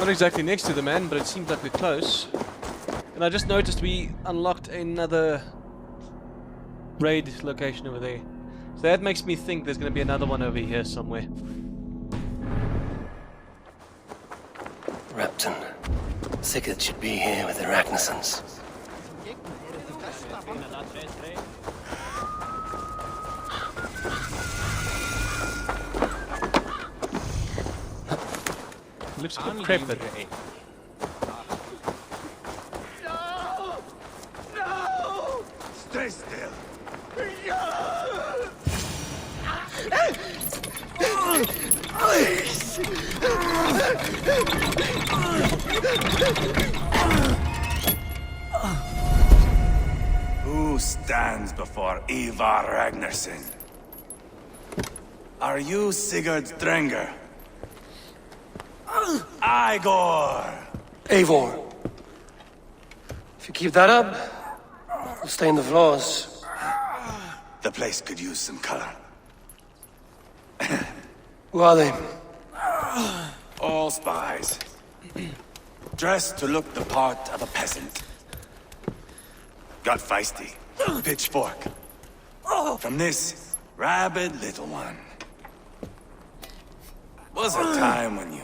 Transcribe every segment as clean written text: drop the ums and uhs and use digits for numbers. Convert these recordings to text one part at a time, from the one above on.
Not exactly next to the man, but it seems like we're close. And I just noticed we unlocked another raid location over there. So that makes me think there's going to be another one over here somewhere. Repton. Sigurd should be here with the Ragnarsons. Looks a bit decrepit. No! No! Stay still. Who stands before Ivarr Ragnarsson? Are you Sigurd Drenger? Igor! Eivor. If you keep that up, we'll stain the floors. The place could use some color. Who are they? All spies. Dressed to look the part of a peasant. Got feisty. Pitchfork. From this rabid little one. Was a time when you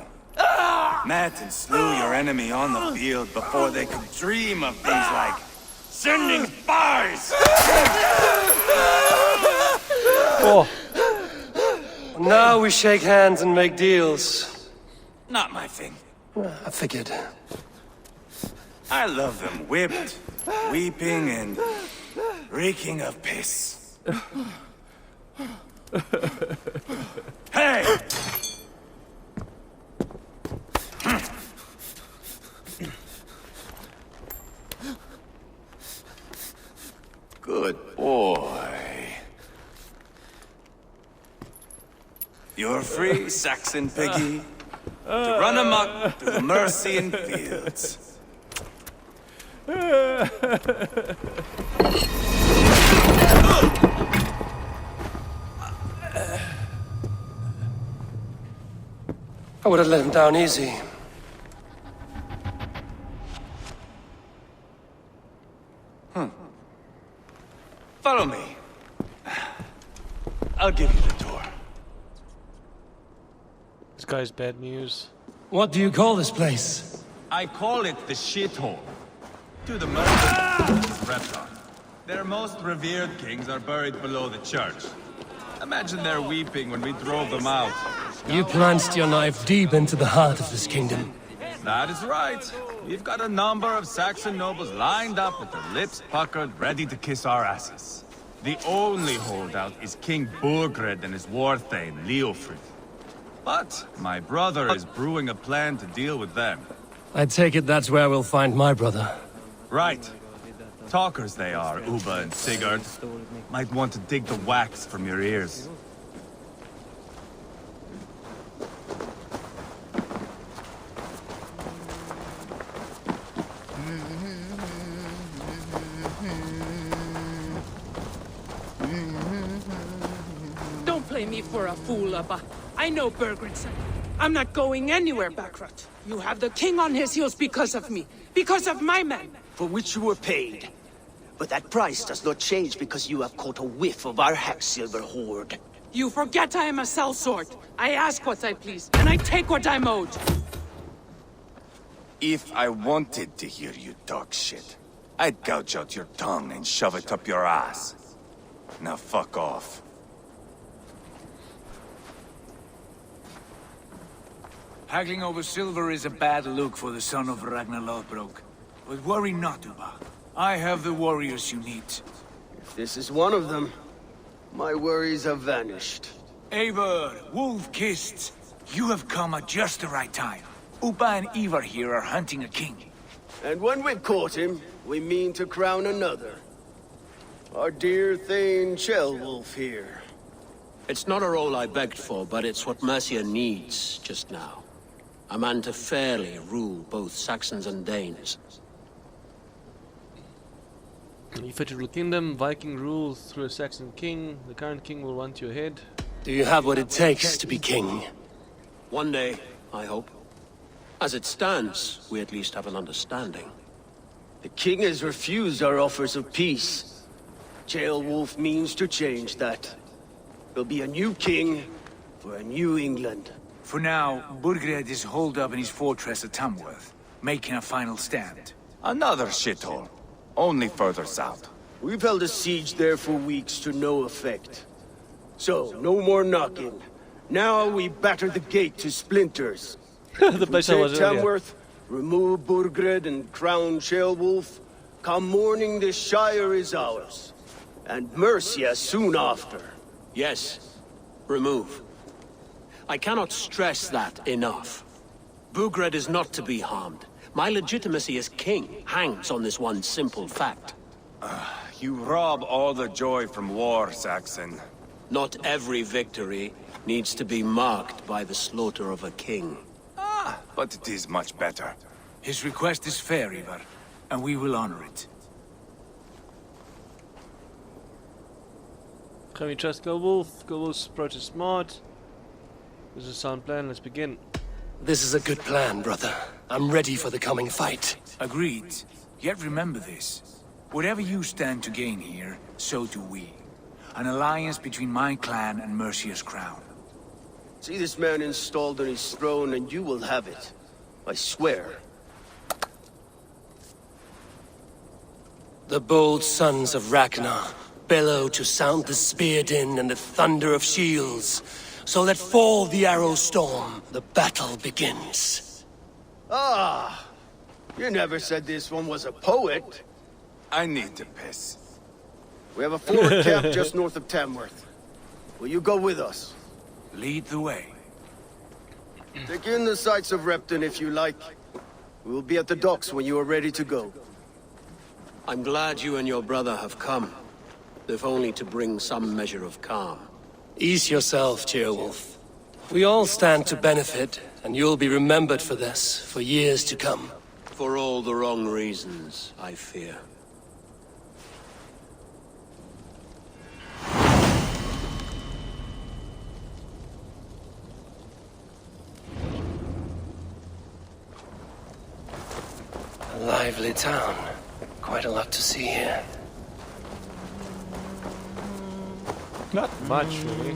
met and slew your enemy on the field before they could dream of things like sending spies! Oh. Now we shake hands and make deals. Not my thing. I figured. I love them whipped, weeping, and reeking of piss. Hey! Good boy. You're free, Saxon piggy, to run amok through the Mercian fields. I would have let him down easy. Follow me. I'll give you the tour. This guy's bad news. What do you call this place? I call it the shithole. To the merchants, Repton. Their most revered kings are buried below the church. Imagine they're weeping when we drove them out. You plunged your knife deep into the heart of this kingdom. That is right. We've got a number of Saxon nobles lined up with their lips puckered, ready to kiss our asses. The only holdout is King Burgred and his war thane, Leofrid. But my brother is brewing a plan to deal with them. I take it that's where we'll find my brother. Right. Talkers they are, Uba and Sigurd. Might want to dig the wax from your ears. Don't play me for a fool, Abba. I know Bergrenson. I'm not going anywhere, Backrot. You have the king on his heels because of me. Because of my men. For which you were paid. But that price does not change because you have caught a whiff of our hack-silver hoard. You forget I am a sellsword. I ask what I please, and I take what I'm owed. If I wanted to hear you talk shit, I'd gouge out your tongue and shove it up your ass. Now fuck off. Haggling over silver is a bad look for the son of Ragnar Lothbrok. But worry not, Uba. I have the warriors you need. If this is one of them, my worries have vanished. Eivor, wolf-kissed, you have come at just the right time. Uba and Ivarr here are hunting a king. And when we've caught him, we mean to crown another. Our dear Thane Shellwolf here. It's not a role I begged for, but it's what Mercia needs just now. A man to fairly rule both Saxons and Danes. You federal kingdom, Viking rule through a Saxon king. The current king will want your head. Do you have what it takes to be king? One day, I hope. As it stands, we at least have an understanding. The king has refused our offers of peace. Ceolwulf means to change that. There'll be a new king for a new England. For now, Burgred is holed up in his fortress at Tamworth, making a final stand. Another shithole. Only further south. We've held a siege there for weeks to no effect. So, no more knocking. Now we batter the gate to splinters. The place I Take was earlier. Tamworth, remove Burgred and crown Ceolwulf. Come morning, the Shire is ours. And Mercia soon after. Yes, remove. I cannot stress that enough. Burgred is not to be harmed. My legitimacy as king hangs on this one simple fact. You rob all the joy from war, Saxon. Not every victory needs to be marked by the slaughter of a king. But it is much better. His request is fair, Ivarr, and we will honor it. Can we trust Ceolwulf? Ceolwulf's approach is smart. This is a sound plan. Let's begin. This is a good plan, brother. I'm ready for the coming fight. Agreed. Yet remember this. Whatever you stand to gain here, so do we. An alliance between my clan and Mercia's crown. See this man installed on his throne and you will have it. I swear. The bold sons of Ragnar bellow to sound the spear din and the thunder of shields. So let fall the arrow storm. The battle begins. Ah! You never said this one was a poet. I need to piss. We have a forward camp just north of Tamworth. Will you go with us? Lead the way. Take in the sights of Repton if you like. We will be at the docks when you are ready to go. I'm glad you and your brother have come, if only to bring some measure of calm. Ease yourself, Ceolwulf. We all stand to benefit, and you'll be remembered for this, for years to come. For all the wrong reasons, I fear. A lively town. Quite a lot to see here. Not much, really.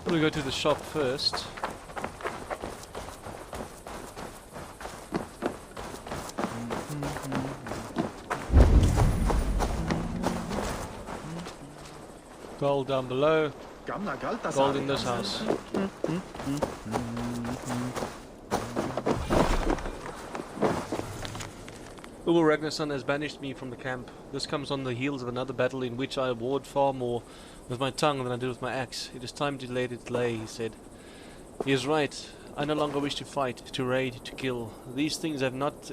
We'll go to the shop first. Gold down below. Gold in this house. Ubisoft Ragnarson has banished me from the camp. This comes on the heels of another battle in which I warred far more with my tongue than I did with my axe. It is time to let it lay, he said. He is right. I no longer wish to fight, to raid, to kill. These things have not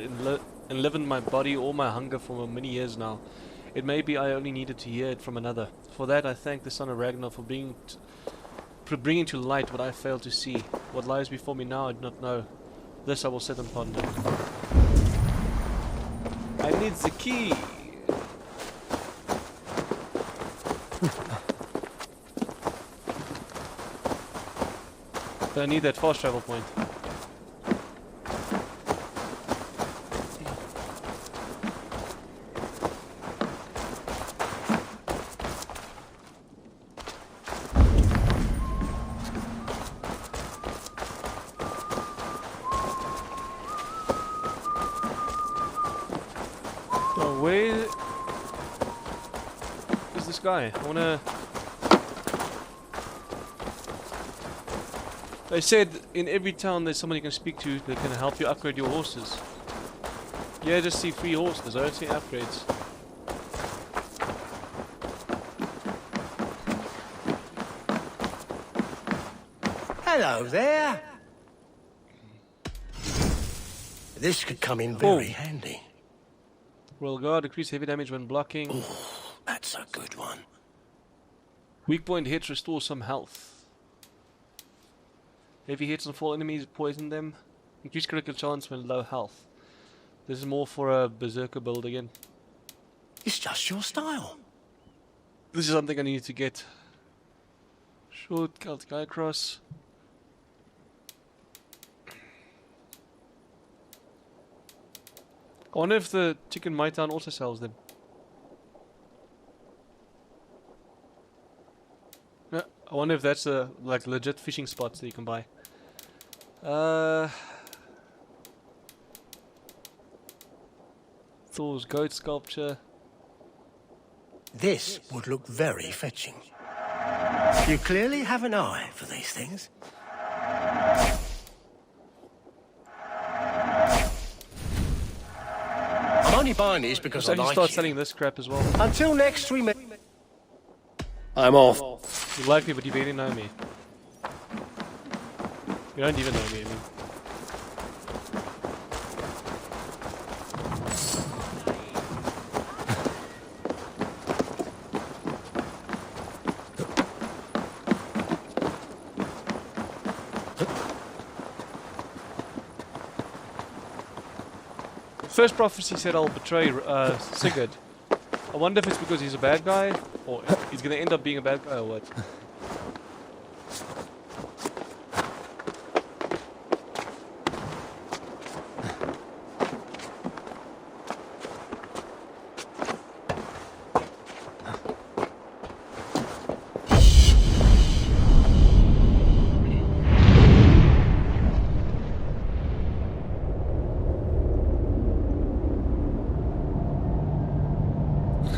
enlivened my body or my hunger for many years now. It may be I only needed to hear it from another. For that I thank the son of Ragnar for bringing to light what I failed to see. What lies before me now I do not know. This I will sit and ponder. I need the key. But I need that fast travel point. Where is this guy? I wanna... They said in every town there's someone you can speak to that can help you upgrade your horses. Yeah, I just see free horses, I don't see upgrades. Hello there. This could come in very handy. Royal Guard, decrease heavy damage when blocking. Ooh, that's a good one. Weak point hits restore some health. Heavy hits on fall enemies poison them. Increase critical chance when low health. This is more for a berserker build again. It's just your style. This is something I need to get. Short Celtic Eye Cross. I wonder if the chicken Mai Town also sells them. Yeah, I wonder if that's a like legit fishing spots that you can buy. Thor's goat sculpture. This would look very fetching. You clearly have an eye for these things. I'm only buying these because I So you like start you. selling this crap as well. Until next we meet. I'm off. You like me, but you barely know me. You don't even know me, I mean. First prophecy said I'll betray Sigurd. I wonder if it's because he's a bad guy, or he's gonna end up being a bad guy, or what.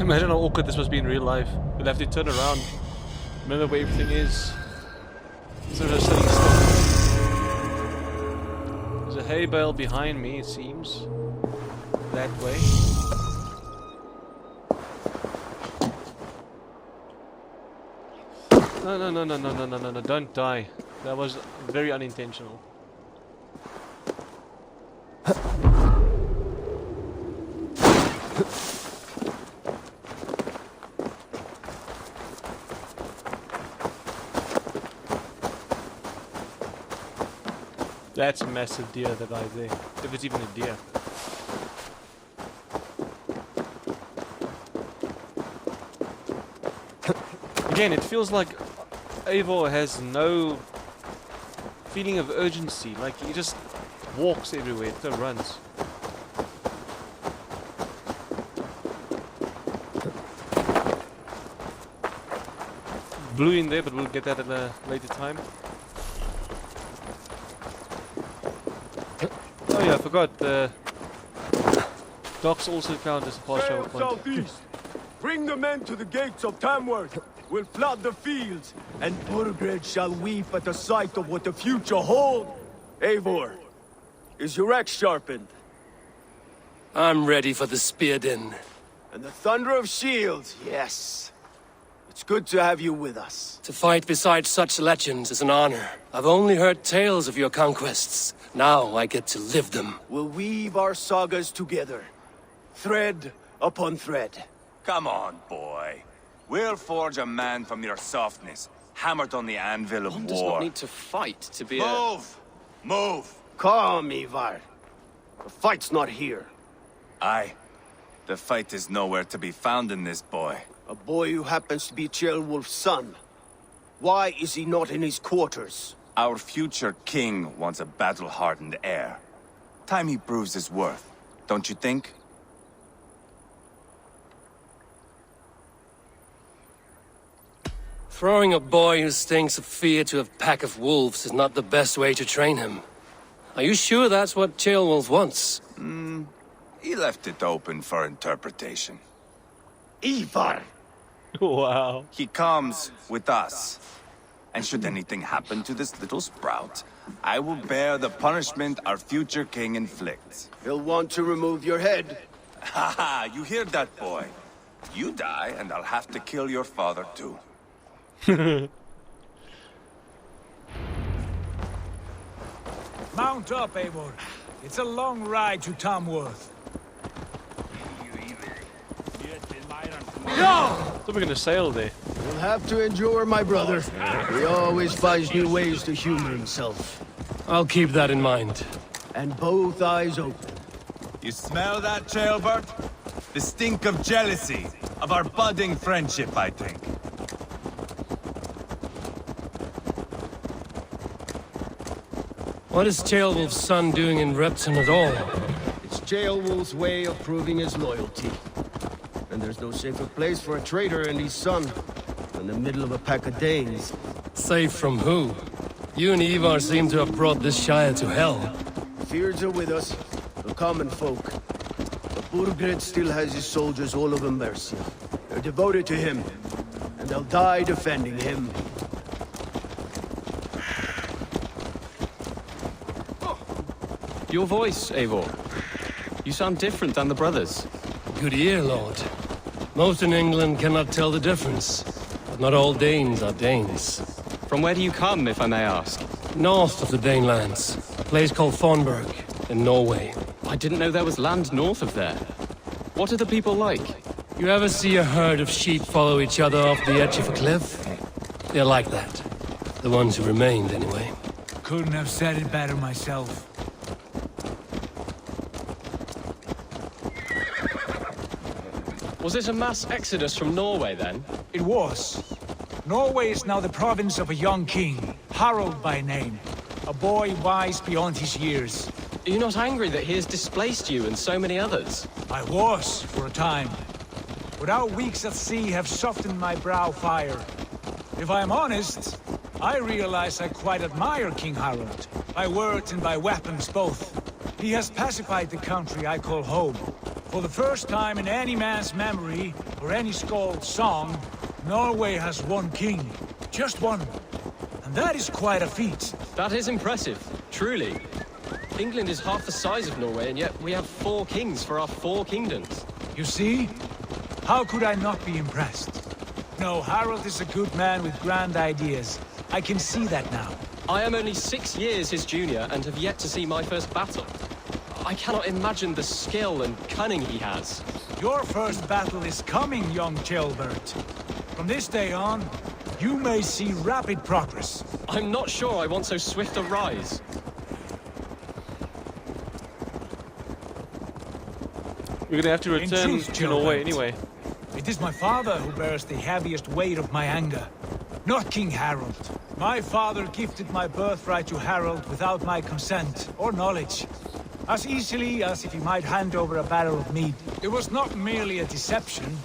Imagine how awkward this must be in real life. We'll have to turn around. Remember where everything is. Instead of just sitting still. There's a hay bale behind me, it seems. That way. No, don't die. That was very unintentional. That's a massive deer that lies there. If it's even a deer. Again, it feels like Eivor has no feeling of urgency. Like he just walks everywhere, so runs. Blue in there, but we'll get that at a later time. Oh yeah, I forgot, the docks also count as a partial point. Southeast! Bring the men to the gates of Tamworth! We'll flood the fields, and Burgred shall weep at the sight of what the future holds! Eivor, is your axe sharpened? I'm ready for the spear din. And the thunder of shields, yes. It's good to have you with us. To fight beside such legends is an honor. I've only heard tales of your conquests. Now I get to live them. We'll weave our sagas together, thread upon thread. Come on, boy. We'll forge a man from your softness, hammered on the anvil of One war. does not need to fight to be a... Move! Move! Calm, Ivarr. The fight's not here. Aye. The fight is nowhere to be found in this boy. A boy who happens to be Ceolwulf's son. Why is he not in his quarters? Our future king wants a battle-hardened heir. Time he proves his worth, don't you think? Throwing a boy who stinks of fear to a pack of wolves is not the best way to train him. Are you sure that's what Ceolwulf wants? He left it open for interpretation. Ivarr! Wow. He comes with us. And should anything happen to this little sprout, I will bear the punishment our future king inflicts. He'll want to remove your head. Haha, you hear that, boy? You die, and I'll have to kill your father, too. Mount up, Eivor. It's a long ride to Tamworth. So we're gonna sail there. You'll have to endure, my brother. He always finds new ways to humor himself. I'll keep that in mind. And both eyes open. You smell that, Ceolbert? The stink of jealousy, of our budding friendship, I think. What is Ceolwulf's son doing in Repton at all? It's Ceolwulf's way of proving his loyalty. And there's no safer place for a traitor and his son than the middle of a pack of Danes. Safe from who? You and Ivarr seem to have brought this Shire to hell. Fears are with us, the common folk. But Burgred still has his soldiers all over Mercia. They're devoted to him, and they'll die defending him. Your voice, Eivor. You sound different than the brothers. Good ear, Lord. Most in England cannot tell the difference. But not all Danes are Danes. From where do you come, if I may ask? North of the Danelands. A place called Thornburg, in Norway. I didn't know there was land north of there. What are the people like? You ever see a herd of sheep follow each other off the edge of a cliff? They're like that. The ones who remained, anyway. Couldn't have said it better myself. Was it a mass exodus from Norway, then? It was. Norway is now the province of a young king, Harald by name. A boy wise beyond his years. Are you not angry that he has displaced you and so many others? I was, for a time. But our weeks at sea have softened my brow fire. If I am honest, I realize I quite admire King Harald. By words and by weapons both. He has pacified the country I call home. For the first time in any man's memory, or any skald's song, Norway has one king. Just one. And that is quite a feat. That is impressive, truly. England is half the size of Norway, and yet we have 4 kings for our 4 kingdoms. You see? How could I not be impressed? No, Harald is a good man with grand ideas. I can see that now. I am only 6 years his junior and have yet to see my first battle. I cannot imagine the skill and cunning he has. Your first battle is coming, young Ceolbert. From this day on, you may see rapid progress. I'm not sure I want so swift a rise. We're gonna have to return to Norway anyway. It is my father who bears the heaviest weight of my anger, not King Harald. My father gifted my birthright to Harald without my consent or knowledge. As easily as if he might hand over a barrel of mead. It was not merely a deception,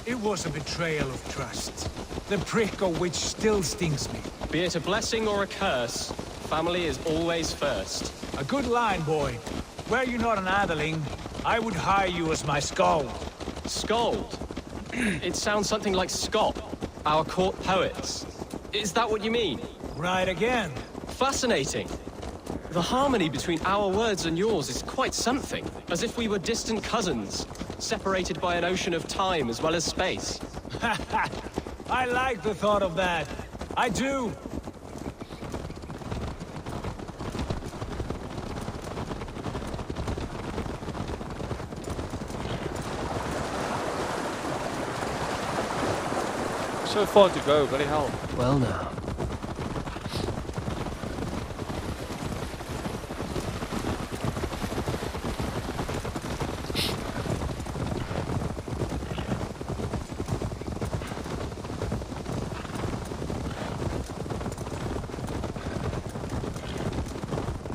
it was a betrayal of trust. The prick of which still stings me. Be it a blessing or a curse, family is always first. A good line, boy. Were you not an atheling, I would hire you as my skald. Skald? It sounds something like Scott, our court poets. Is that what you mean? Right again. Fascinating. The harmony between our words and yours is quite something. As if we were distant cousins, separated by an ocean of time as well as space. I like the thought of that. I do. So far to go, bloody hell. Well now.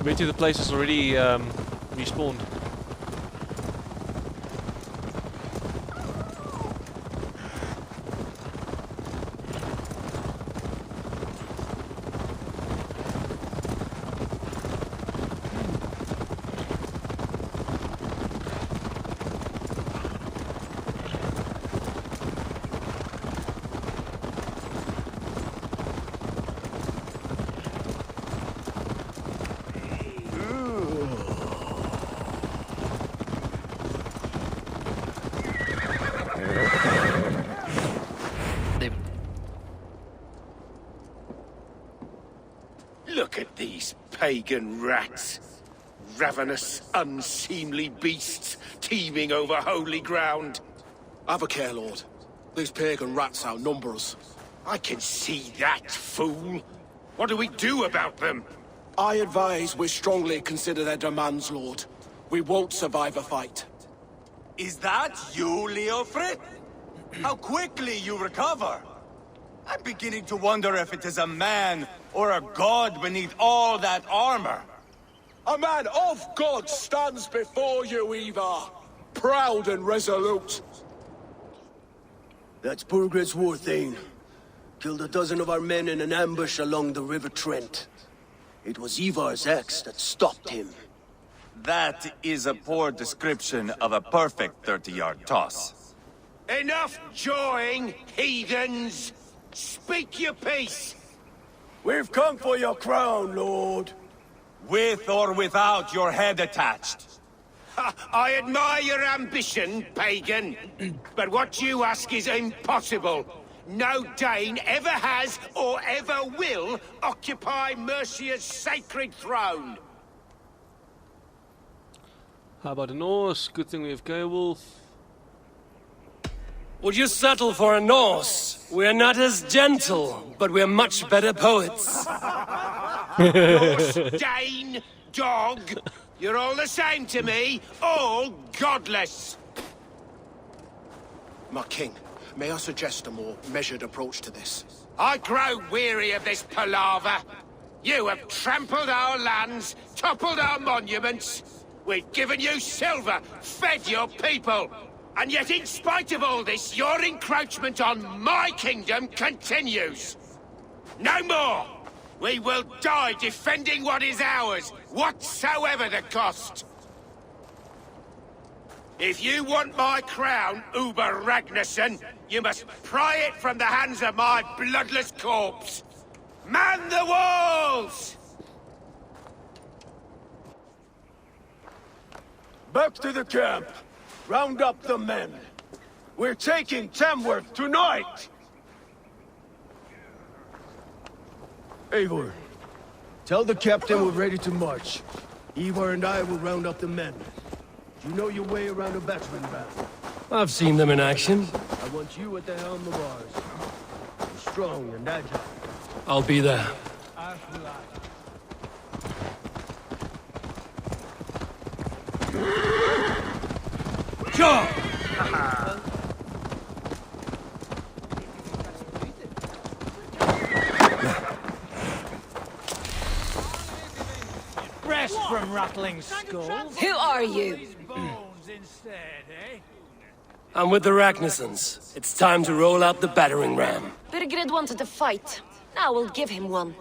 Wait till the place is already respawned. Look at these pagan rats. Ravenous, unseemly beasts teeming over holy ground. Have a care, Lord. These pagan rats outnumber us. I can see that, fool. What do we do about them? I advise we strongly consider their demands, Lord. We won't survive a fight. Is that you, Leofrid? How quickly you recover! I'm beginning to wonder if it is a man or a god beneath all that armor. A man of God stands before you, Ivarr. Proud and resolute. That's Burgred's war thane. Killed a dozen of our men in an ambush along the River Trent. It was Ivar's axe that stopped him. That is a poor description of a perfect 30-yard toss. Enough jawing, heathens! Speak your piece! We've come for your crown, Lord. With or without your head attached. I admire your ambition, pagan. But what you ask is impossible. No Dane ever has or ever will occupy Mercia's sacred throne. How about a Norse? Good thing we have Beowulf. Would you settle for a Norse? We're not as gentle, but we're much better poets. Norse, Dane, dog. You're all the same to me. All godless. My king, may I suggest a more measured approach to this? I grow weary of this palaver. You have trampled our lands, toppled our monuments. We've given you silver, fed your people. And yet, in spite of all this, your encroachment on my kingdom continues. No more! We will die defending what is ours, whatsoever the cost. If you want my crown, Uber Ragnarsson, you must pry it from the hands of my bloodless corpse. Man the walls! Back to the camp. Round up the men. We're taking Tamworth tonight! Eivor, tell the captain we're ready to march. Ivarr and I will round up the men. You know your way around a battering ram. I've seen them in action. I want you at the helm of ours. You're strong and agile. I'll be there. Jump! Rest from rattling skulls. Who are you? I'm with the Ragnarssons. It's time to roll out the battering ram. Burgred wanted to fight. Now we'll give him one.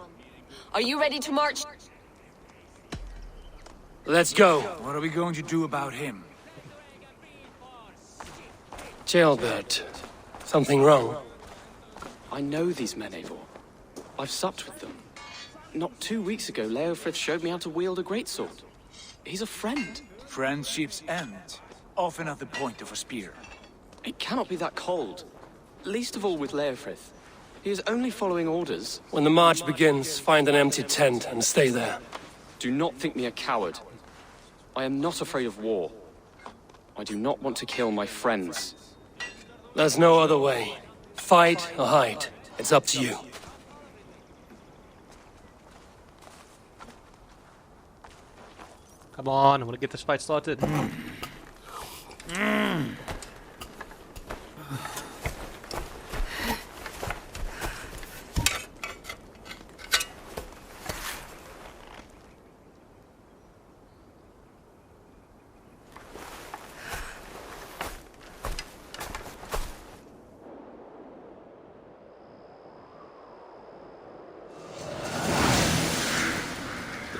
Are you ready to march? Let's go. What are we going to do about him? Jailbird. Something wrong? I know these men, Eivor. I've supped with them. Not 2 weeks ago, Leofrith showed me how to wield a greatsword. He's a friend. Friendship's end. Often at the point of a spear. It cannot be that cold. Least of all with Leofrith. He is only following orders. When the march begins, find an empty tent and stay there. Do not think me a coward. I am not afraid of war. I do not want to kill my friends. There's no other way. Fight or hide. It's up to you. Come on, I want to get this fight started.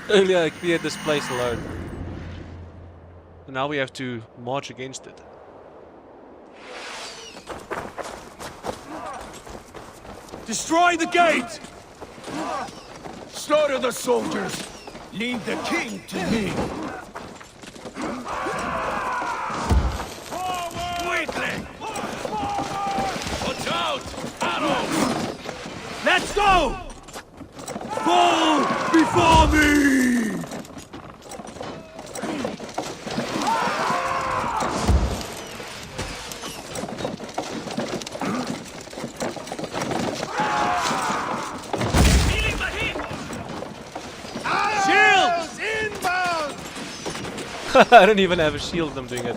Earlier I cleared this place alone. And now we have to march against it. Destroy the gate! Slaughter the soldiers! Leave the king to me! Weakling! Watch out! Arrows! Let's go! Fall before me! Shields inbound! I don't even have a shield, I'm doing it.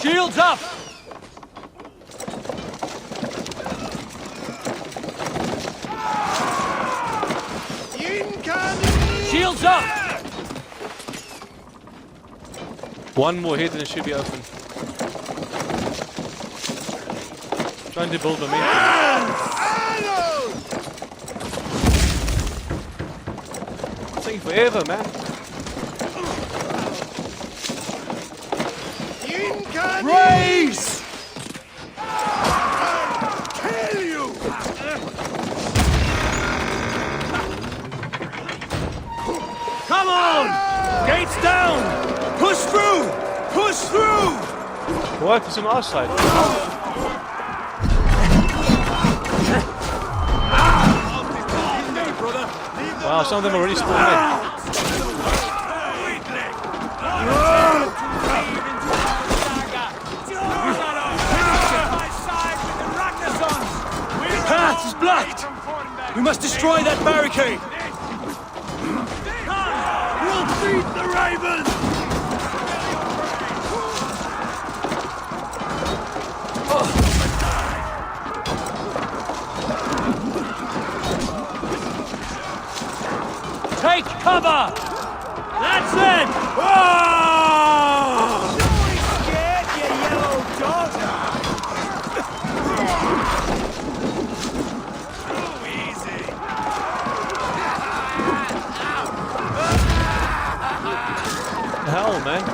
Shields up! One more hit and it should be open. Trying to build momentum. It's taking forever, man. Race! Kill you! Come on! Gates down! Push through! Push through! What? It's on our side. Wow, some of them already spawned in. Path is blocked! We must destroy that barricade! We'll beat the Ravens! Take cover! That's it! Oh! Don't be scared, you yellow dog! Hell, man.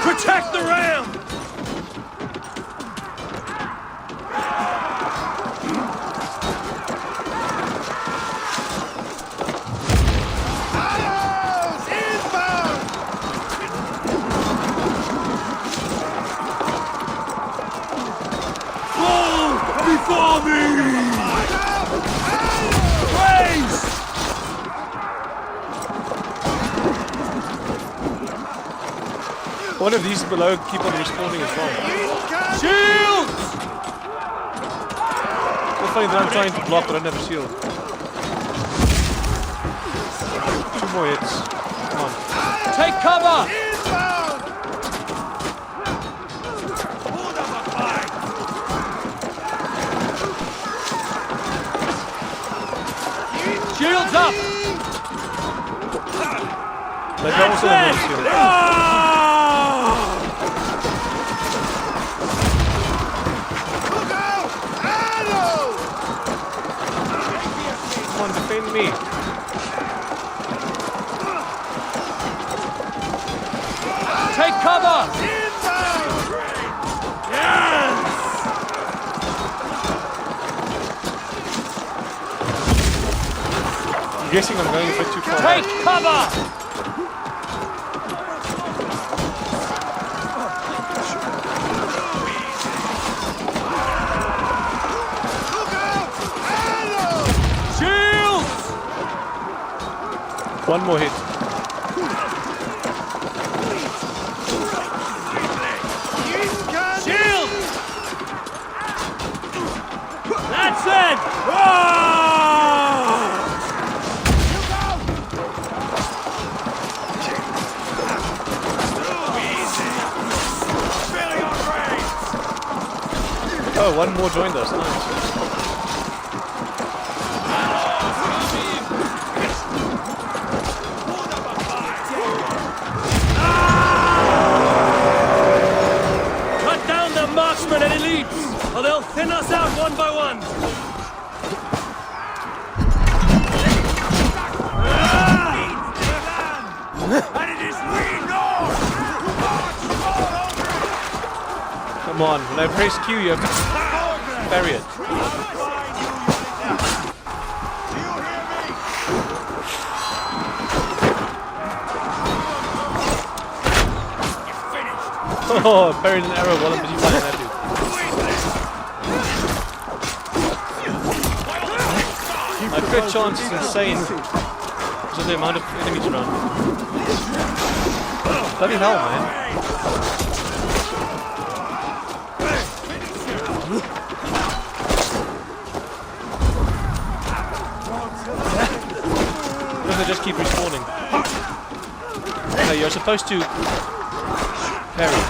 Protect the ram! Before me! Race! One of these below keep on respawning as well. Shields! It's funny that I'm trying to block, but I don't have a shield. 2 more hits. Come on. Take cover! Shields up! They don't also have a shield. Come on, defend me. Take cover! Yes! I'm guessing I'm going a bit too far. Take cover! Shields! 1 more hit. Shield! That's it! Oh! Oh, 1 more joined us. Nice. Cut down the marksmen and elites, or they'll thin us out one by one. And it is we know. Come on, when I press Q, you have to bury it. Oh, buried an arrow while I'm busy fighting that dude. My crit chance is insane because of the amount of enemies around. Bloody hell, man. do they just keep respawning? No, you're supposed to parry.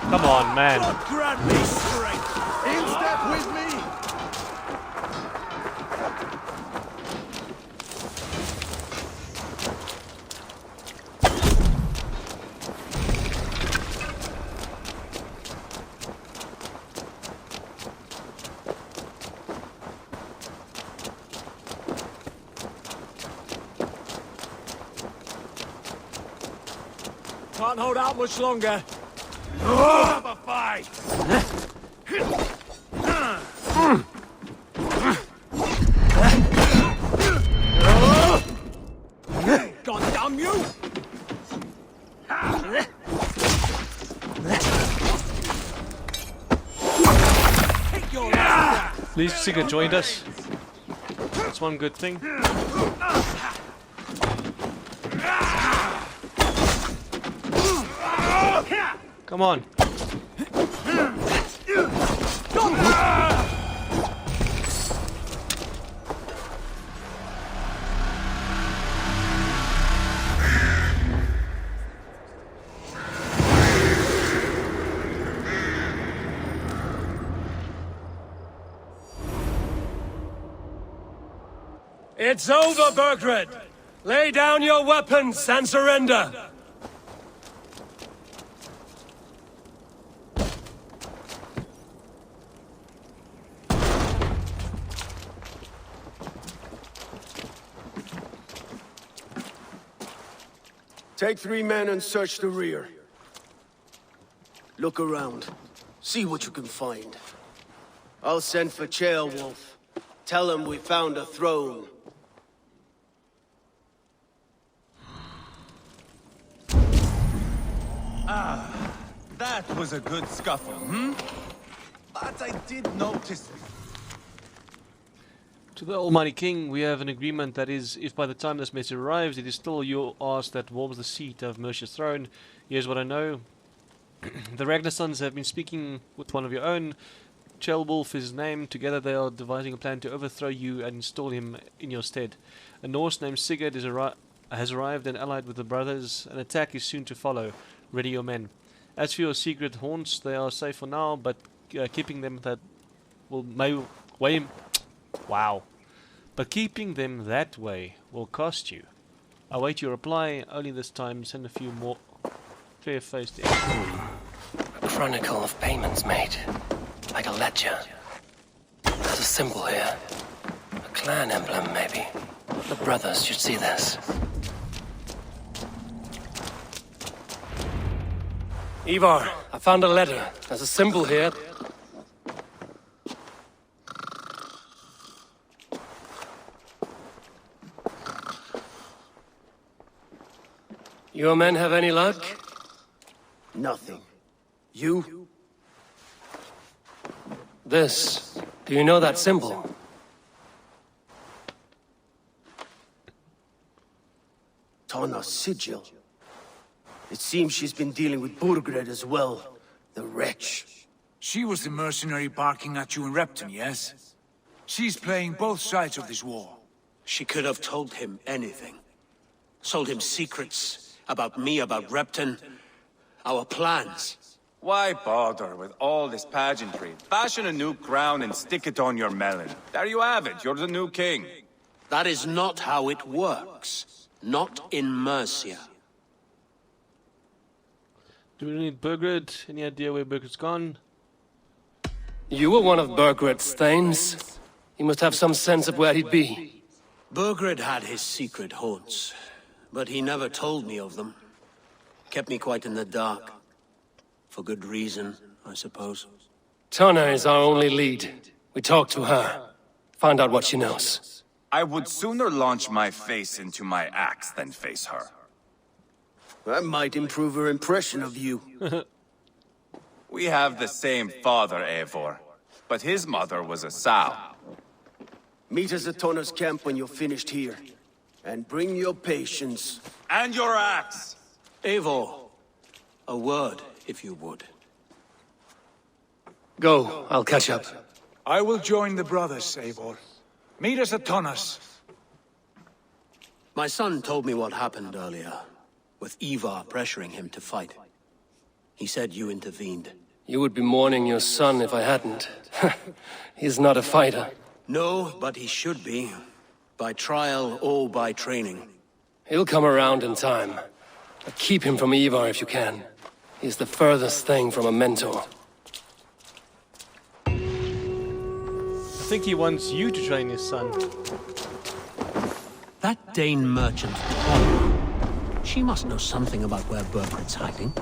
Come on, man. Grant me strength. In step with me. Can't hold out much longer. Have a fight! God damn you! At least Sigurd joined us. That's one good thing. Come on. It's over, Burgred! Lay down your weapons and surrender! Take 3 men and search the rear. Look around. See what you can find. I'll send for Ceolwulf. Tell him we found a throne. That was a good scuffle, But I did notice... To the Almighty King, we have an agreement that is, if by the time this message arrives, it is still your arse that warms the seat of Mercia's throne. Here's what I know. The Ragnar sons have been speaking with one of your own. Ceolwulf is his name. Together they are devising a plan to overthrow you and install him in your stead. A Norse named Sigurd has arrived and allied with the brothers. An attack is soon to follow. Ready your men. As for your secret haunts, they are safe for now, but keeping them that But keeping them that way will cost you. Await your reply. Only this time send a few more fair-faced inquiry. A chronicle of payments made. Like a ledger. There's a symbol here. A clan emblem, maybe. The brothers should see this. Ivarr, I found a letter. There's a symbol here. Your men have any luck? Nothing. You? This. Do you know that symbol? Tana's sigil. It seems she's been dealing with Burgred as well. The wretch. She was the mercenary barking at you in Repton, yes? She's playing both sides of this war. She could have told him anything. Sold him secrets about me, about Repton, our plans. Why bother with all this pageantry? Fashion a new crown and stick it on your melon. There you have it, you're the new king. That is not how it works. Not in Mercia. Do we need Burgred? Any idea where Burgred's gone? You were one of Burgred's thanes. He must have some sense of where he'd be. Burgred had his secret haunts, but he never told me of them. Kept me quite in the dark. For good reason, I suppose. Tana is our only lead. We talk to her. Find out what she knows. I would sooner launch my face into my axe than face her. That might improve her impression of you. We have the same father, Eivor, but his mother was a sow. Meet us at Tana's camp when you're finished here. And bring your patience. And your axe! Eivor, a word, if you would. Go, I'll catch up. I will join the brothers, Eivor. Meet us at Tonus. My son told me what happened earlier, with Ivarr pressuring him to fight. He said you intervened. You would be mourning your son if I hadn't. He's not a fighter. No, but he should be. By trial or by training. He'll come around in time. But keep him from Eivor if you can. He's the furthest thing from a mentor. I think he wants you to train his son. That Dane merchant, she must know something about where Burgred's hiding.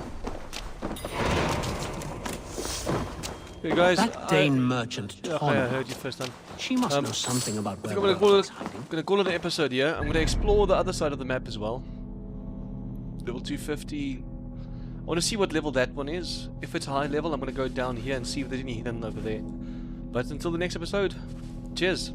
Hey guys, that Dane merchant, I heard you first time. She must know something about where I'm gonna call it an episode here. I'm gonna explore the other side of the map as well. Level 250. I want to see what level that one is. If it's high level, I'm gonna go down here and see if there's any hidden over there. But until the next episode, cheers.